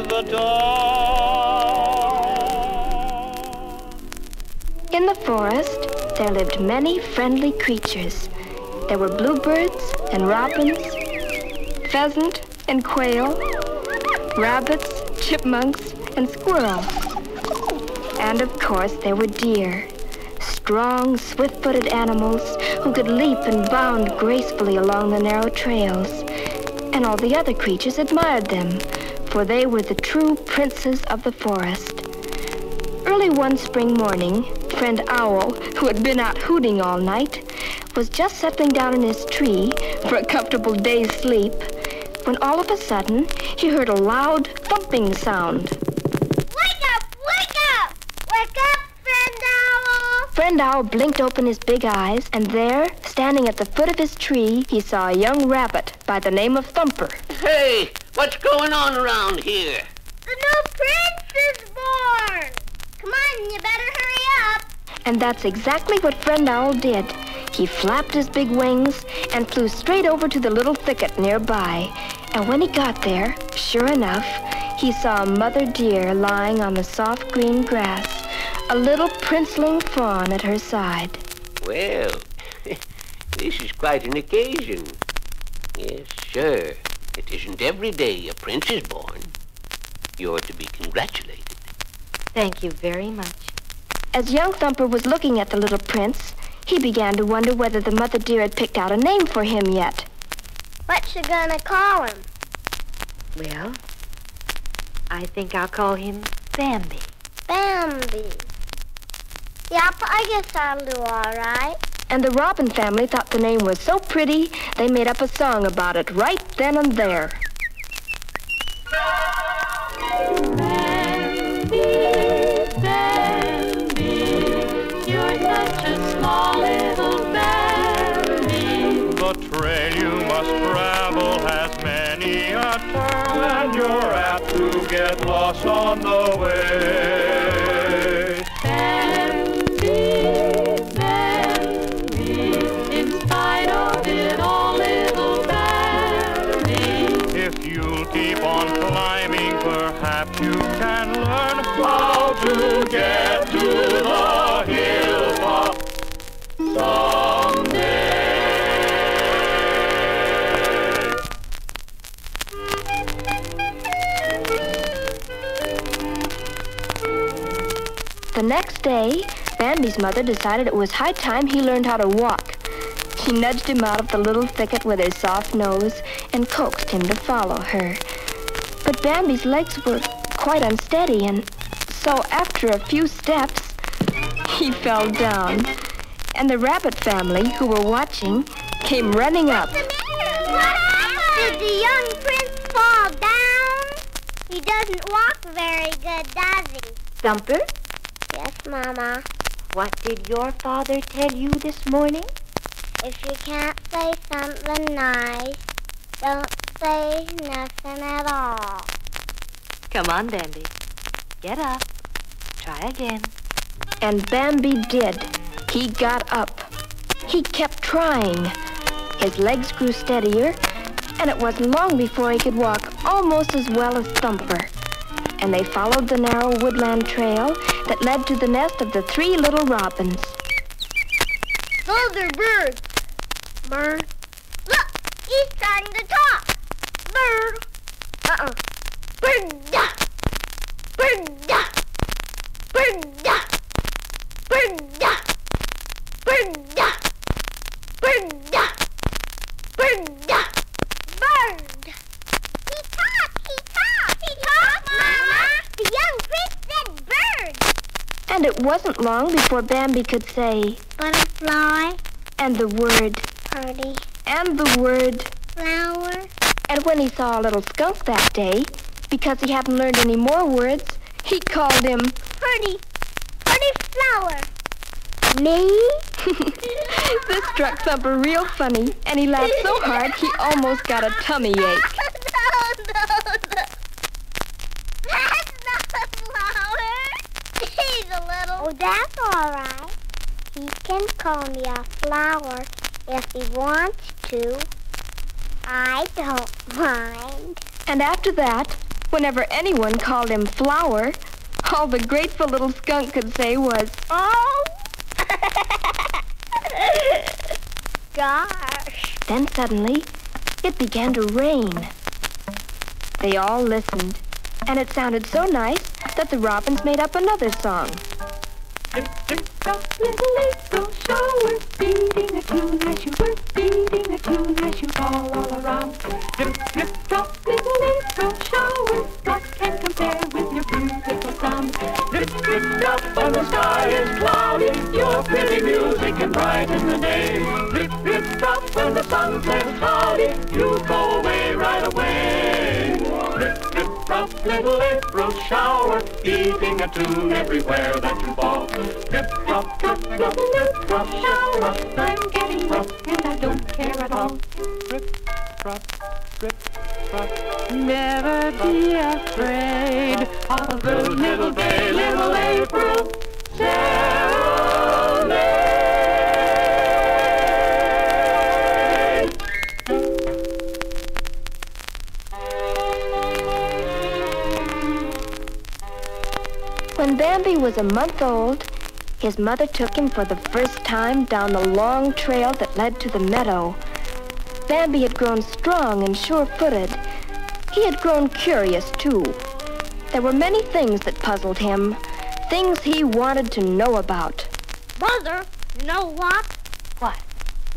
the dawn. In the forest, there lived many friendly creatures. There were bluebirds and robins, pheasant and quail, rabbits, chipmunks, and squirrels. And of course, there were deer, strong, swift-footed animals who could leap and bound gracefully along the narrow trails. And all the other creatures admired them, for they were the true princes of the forest. Early one spring morning, Friend Owl, who had been out hooting all night, was just settling down in his tree for a comfortable day's sleep when all of a sudden he heard a loud thumping sound. Wake up! Wake up! Wake up, Friend Owl! Friend Owl blinked open his big eyes, and there, standing at the foot of his tree, he saw a young rabbit by the name of Thumper. Hey, what's going on around here? The new prince is born! Come on, you better hurry up! And that's exactly what Friend Owl did. He flapped his big wings and flew straight over to the little thicket nearby. And when he got there, sure enough, he saw a mother deer lying on the soft green grass, a little princeling fawn at her side. Well, this is quite an occasion. Yes, sir. It isn't every day a prince is born. You're to be congratulated. Thank you very much. As young Thumper was looking at the little prince, he began to wonder whether the mother deer had picked out a name for him yet. What you gonna call him? Well, I think I'll call him Bambi. Bambi. Yep, I guess I'll do all right. And the robin family thought the name was so pretty, they made up a song about it right then and there. Bambi, Bambi, you're such a small little Bambi. The trail you must travel has many a turn, and you're apt to get lost on the way. Bambi, Bambi, in spite of it all, little Bambi. If you'll keep on climbing, perhaps you can learn how to get to the hilltop someday. The next day, Bambi's mother decided it was high time he learned how to walk. She nudged him out of the little thicket with her soft nose and coaxed him to follow her. But Bambi's legs were quite unsteady, and so after a few steps, he fell down. And the rabbit family, who were watching, came running up. What happened? Did the young prince fall down? He doesn't walk very good, does he? Thumper, Yes, Mama. what did your father tell you this morning? If you can't say something nice, don't say nothing at all. Come on, Bambi. Get up. Try again. And Bambi did. He got up. He kept trying. His legs grew steadier, and it wasn't long before he could walk almost as well as Thumper. And they followed the narrow woodland trail that led to the nest of the 3 little robins. Those are birds. Bird. Look, he's trying to talk. Bird. Bird. Bird. Bird. Bird. Bird. Bird. Bird. Bird. He talked. He talked. He talked, Mama. The young prince said bird. And it wasn't long before Bambi could say, Butterfly. and the word, Party. and the word. Flower. And when he saw a little skunk that day, because he hadn't learned any more words, he called him Party. Party flower. Me? This struck Thumper real funny, and he laughed so hard he almost got a tummy ache. No. That's not a flower. He's a little... Oh, that's all right. He can call me a flower if he wants to. I don't mind. And after that, Whenever anyone called him Flower, all the grateful little skunk could say was, "Oh!" Gosh. Then suddenly, it began to rain. They all listened, and it sounded so nice that the robins made up another song. Drip, drip, drop, little April shower, beating a tune as you work, beating a tune as you all around. Drip, drip, drop, little April shower, what can compare with your beautiful sound? Drip, drip, drop when the sky is cloudy, your pretty music can brighten the day. Drip, drip, drop when the sun says howdy, you go away right away. Drip, drip, drop, little April shower, beating a tune everywhere that you fall. Drip, drop, drop, drop, drip, drop, shower. I'm getting wet and I don't care at all. Drip, drop, drip, drop. Never be afraid of the little day, little April serenade. When Bambi was a month old, his mother took him for the first time down the long trail that led to the meadow. Bambi had grown strong and sure-footed. He had grown curious, too. There were many things that puzzled him, things he wanted to know about. Mother, you know what? What?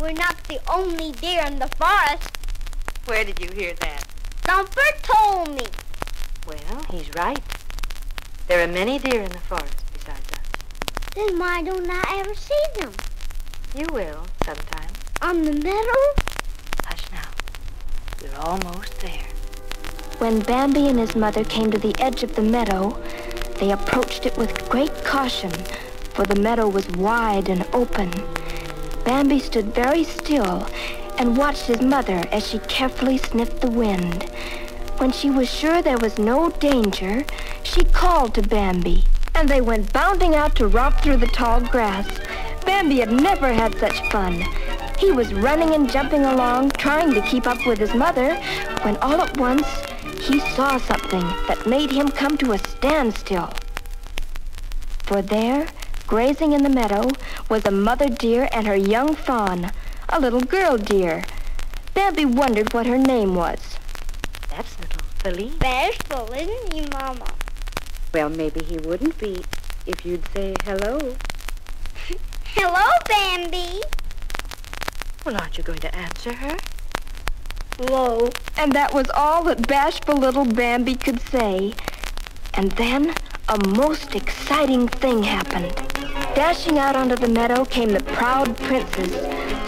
We're not the only deer in the forest. Where did you hear that? Thumper told me. Well, he's right. There are many deer in the forest besides us. Then why don't I ever see them? You will sometime. On the meadow? Hush now. We're almost there. When Bambi and his mother came to the edge of the meadow, they approached it with great caution, for the meadow was wide and open. Bambi stood very still and watched his mother as she carefully sniffed the wind. When she was sure there was no danger, she called to Bambi, and they went bounding out to romp through the tall grass. Bambi had never had such fun. He was running and jumping along, trying to keep up with his mother, when all at once he saw something that made him come to a standstill. For there, grazing in the meadow, was a mother deer and her young fawn, a little girl deer. Bambi wondered what her name was. That's little Feline. Bashful, isn't he, Mama? Well, maybe he wouldn't be if you'd say hello. Hello, Bambi. Well, aren't you going to answer her? Whoa. And that was all that bashful little Bambi could say. And then a most exciting thing happened. Dashing out onto the meadow came the proud princes,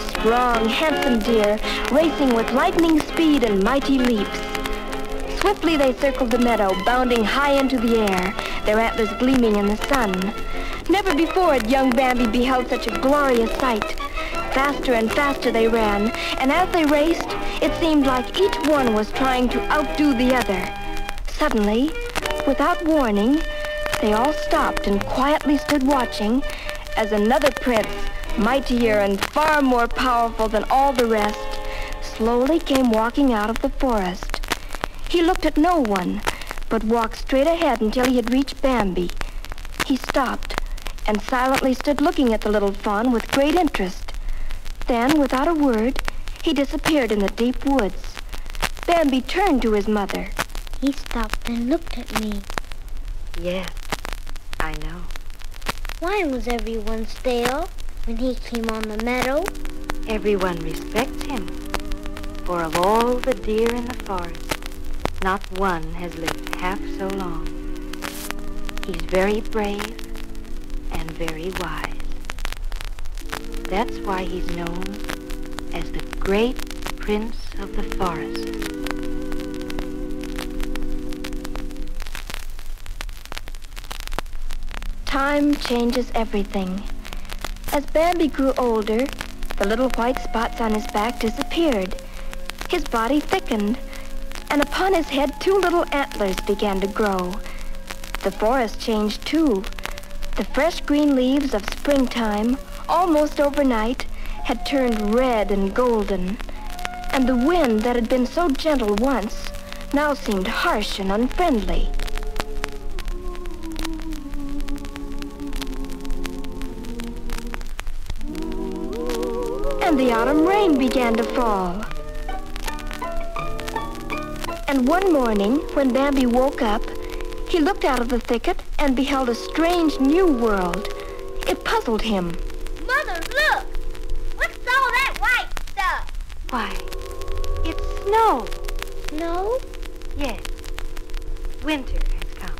strong, handsome deer, racing with lightning speed and mighty leaps. Swiftly they circled the meadow, bounding high into the air, their antlers gleaming in the sun. Never before had young Bambi beheld such a glorious sight. Faster and faster they ran, and as they raced, it seemed like each one was trying to outdo the other. Suddenly, without warning, they all stopped and quietly stood watching as another prince, mightier and far more powerful than all the rest, slowly came walking out of the forest. He looked at no one, but walked straight ahead until he had reached Bambi. He stopped and silently stood looking at the little fawn with great interest. Then, without a word, he disappeared in the deep woods. Bambi turned to his mother. He stopped and looked at me. Yes, I know. Why was everyone still when he came on the meadow? Everyone respects him. For of all the deer in the forest, not one has lived half so long. He's very brave and very wise. That's why he's known as the great prince of the forest. Time changes everything. As Bambi grew older, the little white spots on his back disappeared. His body thickened, and upon his head 2 little antlers began to grow. The forest changed too. The fresh green leaves of springtime, almost overnight, had turned red and golden. And the wind that had been so gentle once now seemed harsh and unfriendly. And the autumn rain began to fall. And one morning, when Bambi woke up, he looked out of the thicket and beheld a strange new world. It puzzled him. Mother, look! What's all that white stuff? Why, it's snow. Snow? Yes. Winter has come.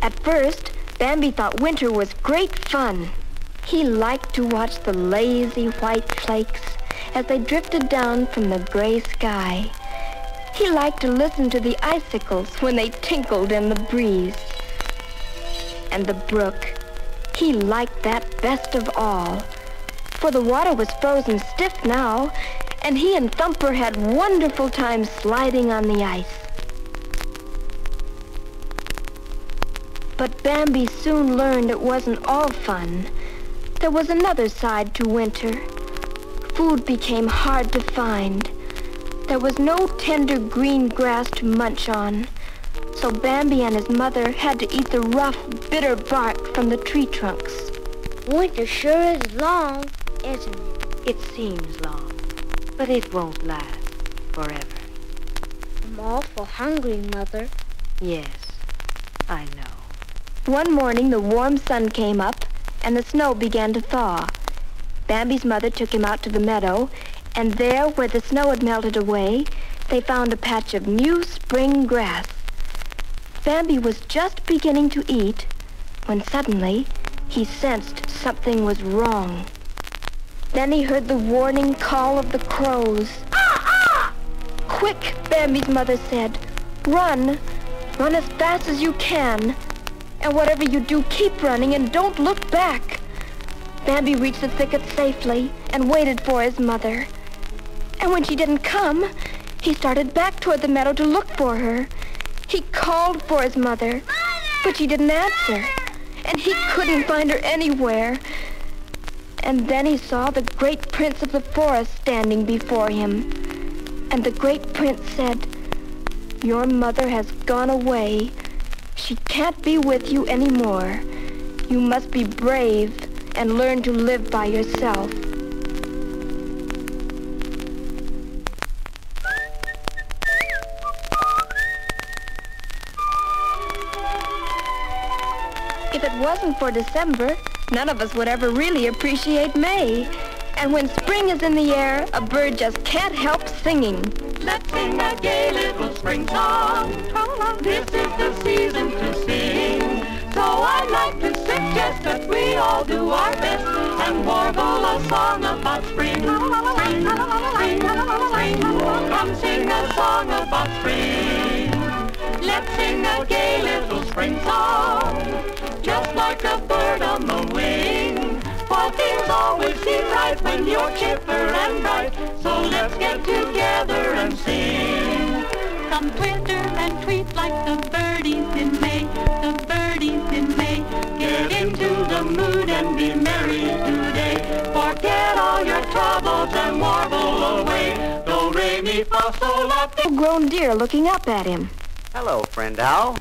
At first, Bambi thought winter was great fun. He liked to watch the lazy white flakes as they drifted down from the gray sky. He liked to listen to the icicles when they tinkled in the breeze. And the brook, he liked that best of all, for the water was frozen stiff now, and he and Thumper had wonderful times sliding on the ice. But Bambi soon learned it wasn't all fun. There was another side to winter. Food became hard to find. There was no tender green grass to munch on, so Bambi and his mother had to eat the rough, bitter bark from the tree trunks. Winter sure is long, isn't it? It seems long, but it won't last forever. I'm awful hungry, Mother. Yes, I know. One morning, the warm sun came up, and the snow began to thaw. Bambi's mother took him out to the meadow, and there, where the snow had melted away, they found a patch of new spring grass. Bambi was just beginning to eat when suddenly he sensed something was wrong. Then he heard the warning call of the crows. Ah! Ah! Quick, Bambi's mother said. Run. Run as fast as you can. And whatever you do, keep running and don't look back. Bambi reached the thicket safely and waited for his mother. And when she didn't come, he started back toward the meadow to look for her. He called for his mother, but she didn't answer, and he couldn't find her anywhere. And then he saw the great prince of the forest standing before him. And the great prince said, "Your mother has gone away. She can't be with you anymore. You must be brave and learn to live by yourself." If it wasn't for December, none of us would ever really appreciate May. And when spring is in the air, a bird just can't help singing. Let's sing a gay little spring song. This is the season to sing. So I'd like to suggest that we all do our best and warble a song about spring. Spring, spring, spring. Come sing a song about spring. Let's sing a gay little spring song, just like a bird on the wing. For things always seem right when you're chipper and bright. So let's get together and sing. Come twitter and tweet like the birdies in May, the birdies in May. Get into the mood and be merry today. Forget all your troubles and warble away. Do, re, mi, fa, sol, la, ti. Full-grown deer looking up at him. Hello, friend Owl.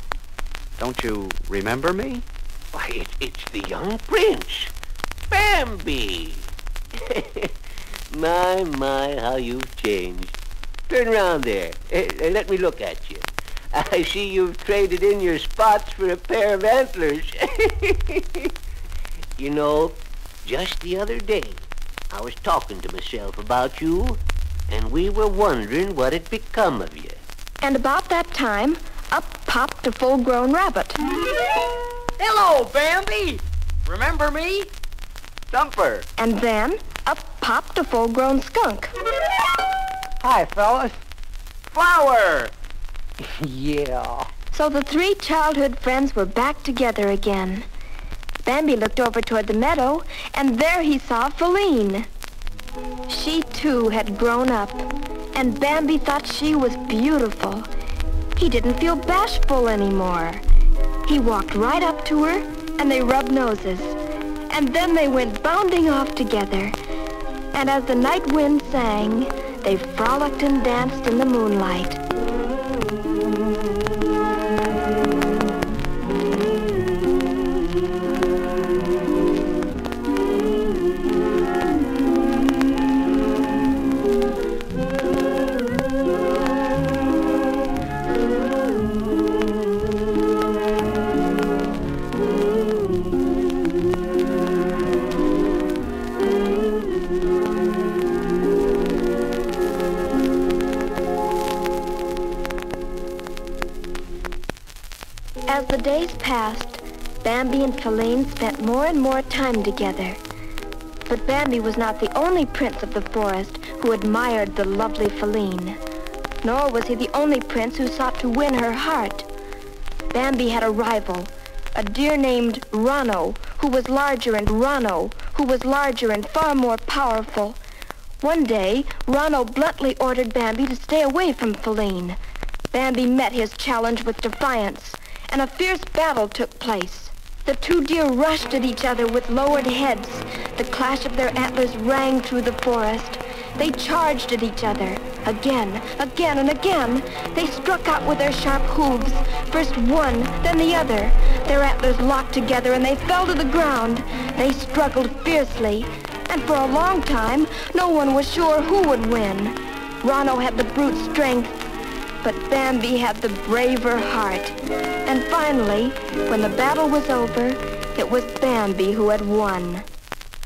Don't you remember me? Why, it's the young prince, Bambi. My, how you've changed. Turn around there. Let me look at you. I see you've traded in your spots for a pair of antlers. You know, just the other day, I was talking to myself about you, and we were wondering what had become of you. And about that time, up popped a full-grown rabbit. Hello, Bambi. Remember me? Thumper. And then, up popped a full-grown skunk. Hi, fellas. Flower. Yeah. So the three childhood friends were back together again. Bambi looked over toward the meadow, and there he saw Feline. She, too, had grown up, and Bambi thought she was beautiful. He didn't feel bashful anymore. He walked right up to her, and they rubbed noses. And then they went bounding off together. And as the night wind sang, they frolicked and danced in the moonlight. As the days passed, Bambi and Feline spent more and more time together. But Bambi was not the only prince of the forest who admired the lovely Feline, nor was he the only prince who sought to win her heart. Bambi had a rival, a deer named Rano, who was larger and far more powerful. One day, Rano bluntly ordered Bambi to stay away from Feline. Bambi met his challenge with defiance, and a fierce battle took place. The two deer rushed at each other with lowered heads. The clash of their antlers rang through the forest. They charged at each other. Again, and again. They struck out with their sharp hooves, first one, then the other. Their antlers locked together and they fell to the ground. They struggled fiercely, and for a long time, no one was sure who would win. Rano had the brute strength, but Bambi had the braver heart. And finally, when the battle was over, it was Bambi who had won.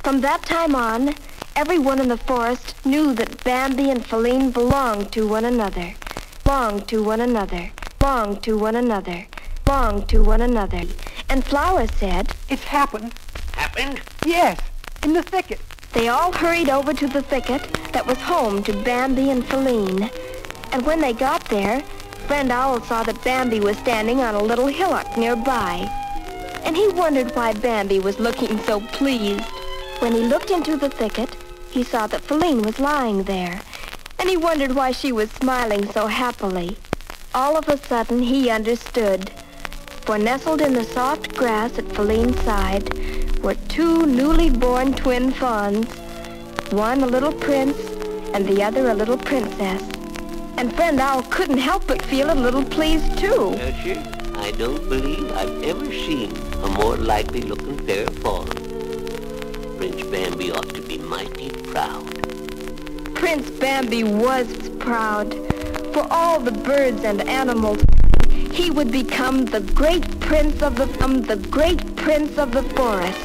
From that time on, everyone in the forest knew that Bambi and Feline belonged to one another. And Flower said, "It's happened." Happened? Yes, in the thicket. They all hurried over to the thicket that was home to Bambi and Feline. And when they got there, Friend Owl saw that Bambi was standing on a little hillock nearby. And he wondered why Bambi was looking so pleased. When he looked into the thicket, he saw that Feline was lying there, and he wondered why she was smiling so happily. All of a sudden, he understood. For nestled in the soft grass at Feline's side were two newly born twin fawns, one a little prince and the other a little princess. And Friend Owl couldn't help but feel a little pleased, too. Sure. I don't believe I've ever seen a more likely-looking pair of fawns. Prince Bambi ought to be mighty proud. Prince Bambi was proud. For all the birds and animals, he would become the great prince of the forest.